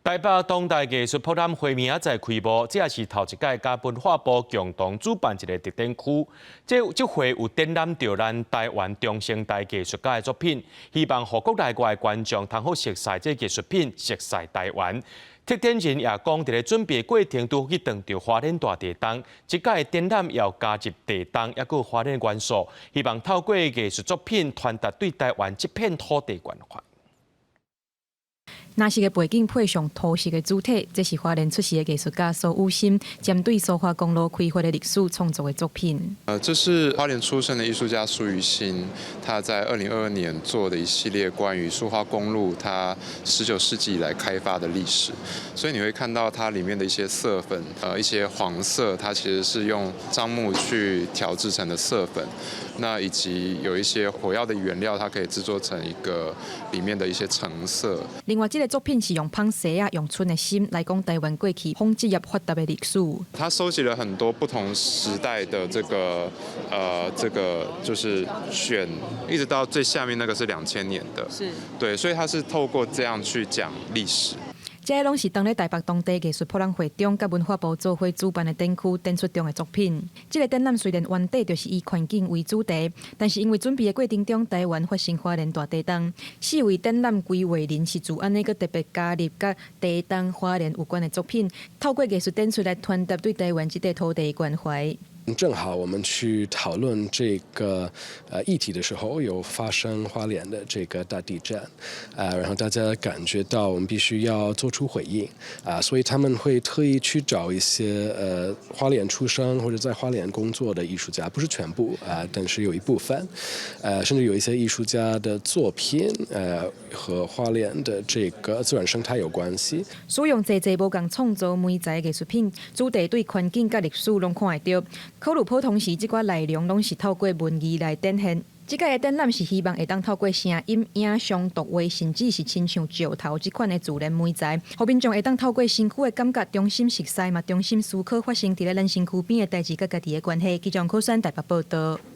台北当代艺术博览会明仔载开幕，这也是头一届甲文化部共同主办一个特展区。这回有展览着咱台湾中生代艺术家的作品，希望互国内外观众通好熟悉这艺术品，熟悉台湾。特展人也讲，伫咧准备过程都去撞到花莲大地震，这届展览要加入地震，也有花莲元素，希望透过艺术作品传达对台湾这片土地关怀。 那是个背景配上土色的主体，这是花莲出世的艺术家苏武心针对苏花公路开发的历史创作的作品。这是花莲出生的艺术家苏予昕，他在2022年做的一系列关于苏花公路它19世纪以来开发的历史。所以你会看到它里面的一些色粉，一些黄色，它其实是用樟木去调制成的色粉。那以及有一些火药的原料，它可以制作成一个里面的一些成色。另外，这个作品是用芳石啊、用春的心来讲台湾过去纺织业发达的历史。他收集了很多不同时代的这个就是选，一直到最下面那个是2000年的，是对，所以他是透过这样去讲历史。 这些拢是当咧台北当地艺术博览会中，甲文化部做伙主办的展区展出中的作品。这个展览虽然原底就是以环境为主题，但是因为准备的过程中，台湾发生花莲大地震，4位展览规划人是自安尼个特别加入甲地震花莲有关的作品，透过艺术展出来传达对台湾这块土地的关怀。 正好我们去讨论这个议题的时候，有发生花莲的这个大地震，然后大家感觉到我们必须要做出回应，所以他们会特意去找一些花莲出生或者在花莲工作的艺术家，不是全部但是有一部分，甚至有一些艺术家的作品和花莲的这个自然生态有关系。使用济无共创造每材艺术品，主题对环境甲历史拢看会到。 考虑普通时，这寡内容拢是透过文字来展现。这届的展览是希望会当透过声音、影像、图画，甚至是亲像石头这款的自然媒材，互民众会当透过身躯的感觉，中心熟悉嘛，中心思考发生伫咧咱身躯边的代志，甲家己的关系。记者柯山台北报道。